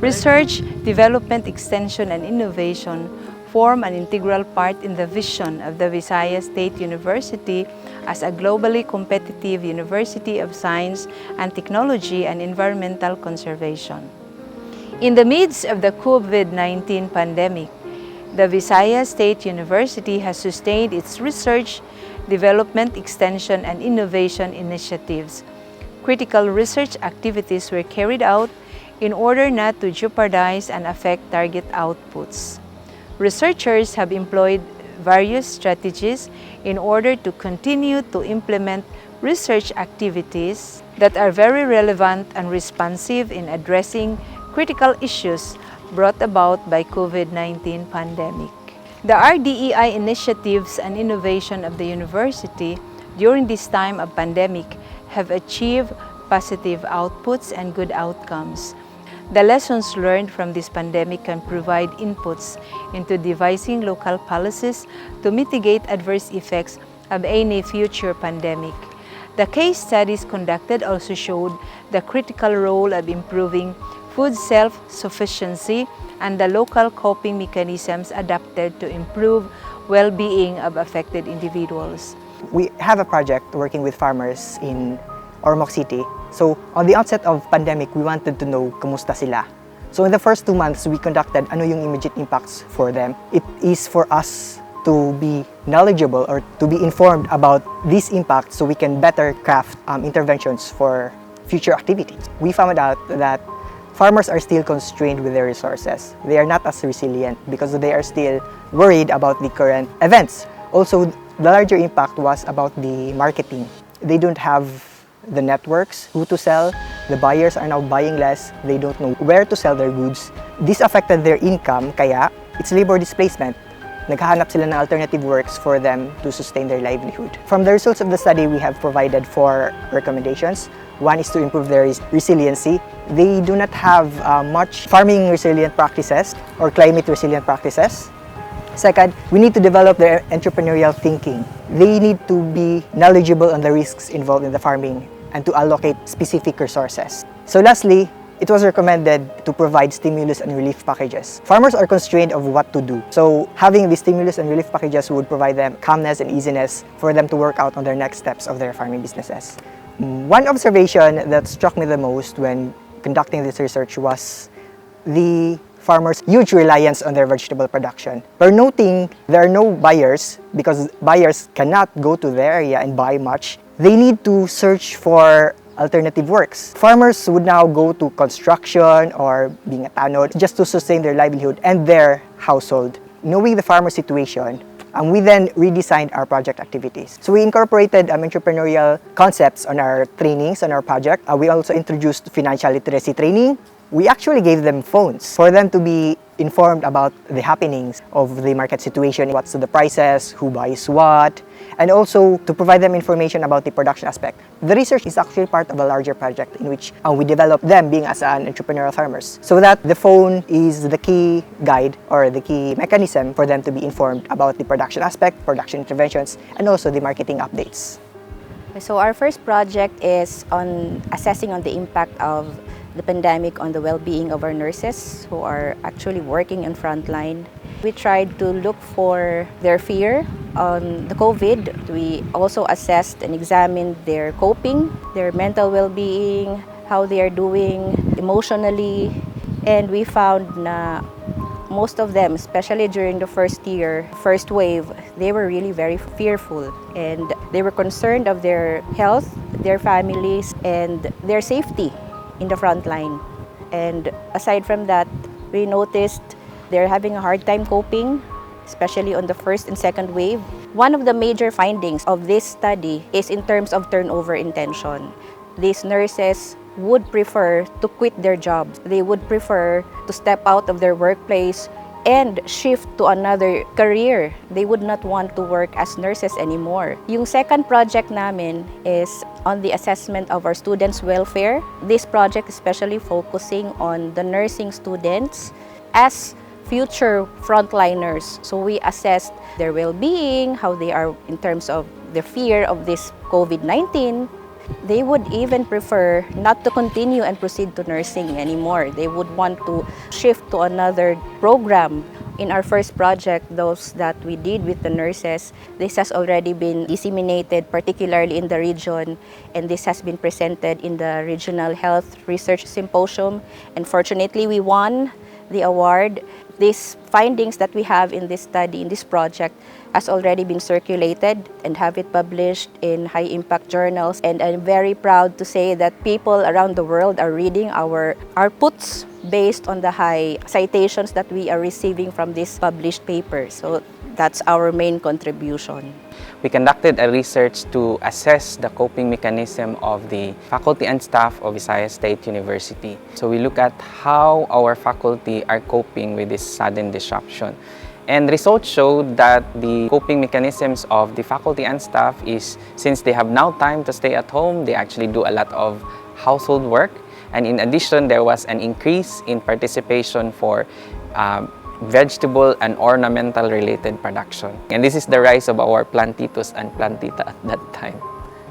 Research, development, extension, and innovation form an integral part in the vision of the Visayas State University as a globally competitive University of Science and Technology and Environmental Conservation. In the midst of the COVID-19 pandemic, the Visayas State University has sustained its research, development, extension, and innovation initiatives. Critical research activities were carried out in order not to jeopardize and affect target outputs. Researchers have employed various strategies in order to continue to implement research activities that are very relevant and responsive in addressing critical issues brought about by COVID-19 pandemic. The RDEI initiatives and innovation of the university during this time of pandemic have achieved positive outputs and good outcomes. The lessons learned from this pandemic can provide inputs into devising local policies to mitigate adverse effects of any future pandemic. The case studies conducted also showed the critical role of improving food self-sufficiency and the local coping mechanisms adapted to improve well-being of affected individuals. We have a project working with farmers in Ormoc City. So on the onset of pandemic, we wanted to know kumusta sila. So in the first 2 months, we conducted ano yung immediate impacts for them. It is for us to be knowledgeable or to be informed about these impacts so we can better craft interventions for future activities. We found out that farmers are still constrained with their resources. They are not as resilient because they are still worried about the current events. Also, the larger impact was about the marketing. They don't have the networks, who to sell. The buyers are now buying less. They don't know where to sell their goods. This affected their income, kaya it's labor displacement. Naghahanap sila ng alternative works for them to sustain their livelihood. From the results of the study, we have provided 4 recommendations. One is to improve their resiliency. They do not have much farming resilient practices or climate resilient practices. Second, we need to develop their entrepreneurial thinking. They need to be knowledgeable on the risks involved in the farming and to allocate specific resources. So lastly, it was recommended to provide stimulus and relief packages. Farmers are constrained of what to do. So having the stimulus and relief packages would provide them calmness and easiness for them to work out on their next steps of their farming businesses. One observation that struck me the most when conducting this research was the farmers' huge reliance on their vegetable production. We're noting there are no buyers because buyers cannot go to the area and buy much. They need to search for alternative works. Farmers would now go to construction or being a tanod just to sustain their livelihood and their household. Knowing the farmer situation, we then redesigned our project activities. So we incorporated entrepreneurial concepts on our trainings, on our project. We also introduced financial literacy training. We actually gave them phones for them to be informed about the happenings of the market situation, what's the prices, who buys what, and also to provide them information about the production aspect. The research is actually part of a larger project in which we develop them being as an entrepreneurial farmers so that the phone is the key guide or the key mechanism for them to be informed about the production aspect, production interventions, and also the marketing updates. So our first project is on assessing on the impact of the pandemic on the well-being of our nurses who are actually working in frontline. We tried to look for their fear on the COVID. We also assessed and examined their coping, their mental well-being, how they are doing emotionally, and we found na most of them, especially during the first wave, they were really very fearful and they were concerned of their health, their families, and their safety in the front line. And aside from that, we noticed they're having a hard time coping, especially on the first and second wave. One of the major findings of this study is in terms of turnover intention. These nurses would prefer to quit their jobs. They would prefer to step out of their workplace and shift to another career. They would not want to work as nurses anymore. Yung second project namin is on the assessment of our students' welfare. This project especially focusing on the nursing students as future frontliners. So we assessed their well-being, how they are in terms of the fear of this COVID-19, They would even prefer not to continue and proceed to nursing anymore. They would want to shift to another program. In our first project, those that we did with the nurses, this has already been disseminated, particularly in the region, and this has been presented in the Regional Health Research Symposium. And fortunately, we won the award. These findings that we have in this study, in this project, has already been circulated and have it published in high-impact journals. And I'm very proud to say that people around the world are reading our outputs based on the high citations that we are receiving from this published paper. So that's our main contribution. We conducted a research to assess the coping mechanism of the faculty and staff of Visayas State University. So we look at how our faculty are coping with this sudden disruption. And results showed that the coping mechanisms of the faculty and staff is, since they have now time to stay at home, they actually do a lot of household work. And in addition, there was an increase in participation for vegetable and ornamental related production. And this is the rise of our plantitos and plantita at that time.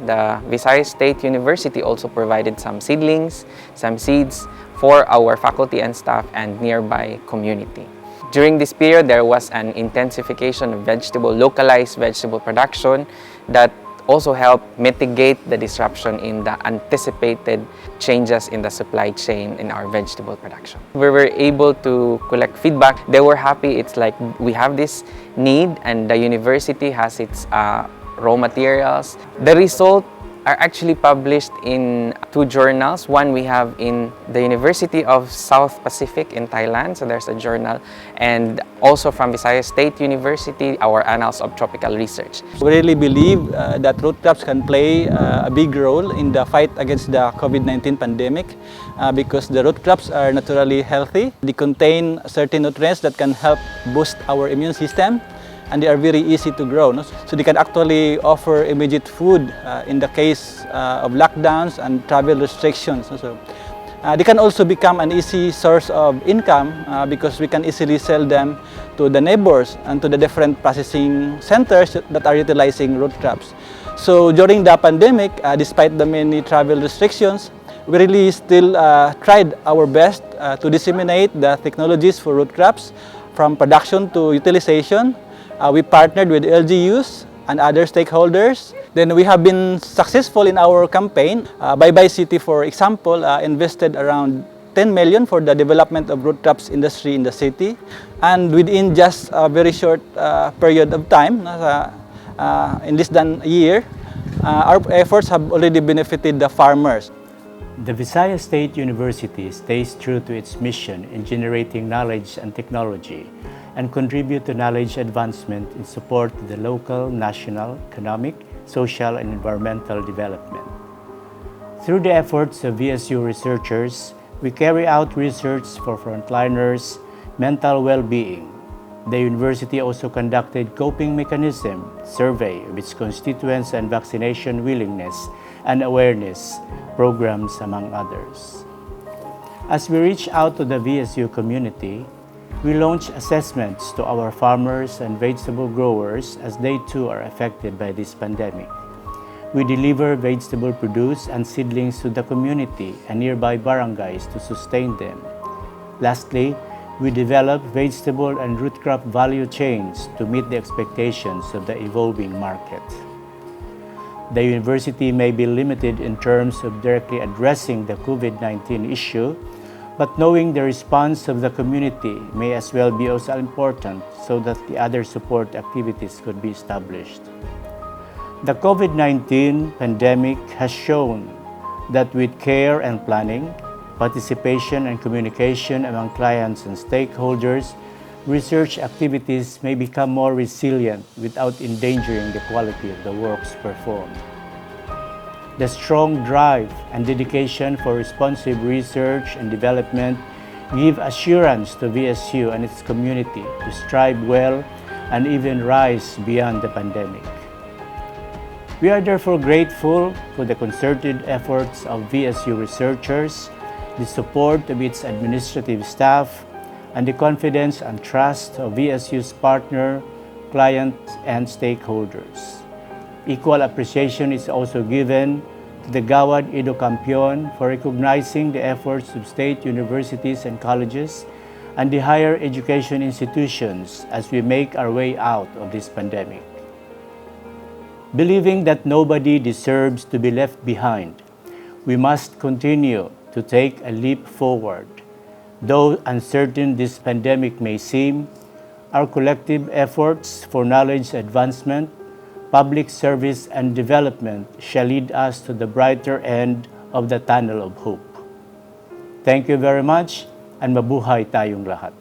The Visayas State University also provided some seedlings, some seeds for our faculty and staff and nearby community. During this period, there was an intensification of localized vegetable production that also helped mitigate the disruption in the anticipated changes in the supply chain in our vegetable production. We were able to collect feedback. They were happy. It's like we have this need and the university has its raw materials. The results are actually published in 2 journals. One we have in the University of South Pacific in Thailand, so there's a journal, and also from Visayas State University, our Annals of Tropical Research. We really believe that root crops can play a big role in the fight against the COVID-19 pandemic because the root crops are naturally healthy. They contain certain nutrients that can help boost our immune system, and they are very easy to grow. No? So they can actually offer immediate food in the case of lockdowns and travel restrictions. So they can also become an easy source of income because we can easily sell them to the neighbors and to the different processing centers that are utilizing root crops. So during the pandemic, despite the many travel restrictions, we really still tried our best to disseminate the technologies for root crops from production to utilization. We partnered with LGUs and other stakeholders. Then we have been successful in our campaign. Bye City, for example, invested around 10 million for the development of root crops industry in the city. And within just a very short period of time, in less than a year, our efforts have already benefited the farmers. The Visayas State University stays true to its mission in generating knowledge and technology and contribute to knowledge advancement in support of the local, national, economic, social, and environmental development. Through the efforts of VSU researchers, we carry out research for frontliners' mental well-being. The university also conducted coping mechanism survey of its constituents and vaccination willingness and awareness programs, among others. As we reach out to the VSU community, we launch assessments to our farmers and vegetable growers as they too are affected by this pandemic. We deliver vegetable produce and seedlings to the community and nearby barangays to sustain them. Lastly, we develop vegetable and root crop value chains to meet the expectations of the evolving market. The university may be limited in terms of directly addressing the COVID-19 issue, but knowing the response of the community may as well be also important so that the other support activities could be established. The COVID-19 pandemic has shown that with care and planning, participation and communication among clients and stakeholders, research activities may become more resilient without endangering the quality of the works performed. The strong drive and dedication for responsive research and development give assurance to VSU and its community to strive well and even rise beyond the pandemic. We are therefore grateful for the concerted efforts of VSU researchers, the support of its administrative staff, and the confidence and trust of VSU's partner, clients, and stakeholders. Equal appreciation is also given to the Gawad Edukampyon for recognizing the efforts of state universities and colleges and the higher education institutions as we make our way out of this pandemic. Believing that nobody deserves to be left behind, we must continue to take a leap forward. Though uncertain this pandemic may seem, our collective efforts for knowledge advancement, public service, and development shall lead us to the brighter end of the tunnel of hope. Thank you very much, and mabuhay tayong lahat.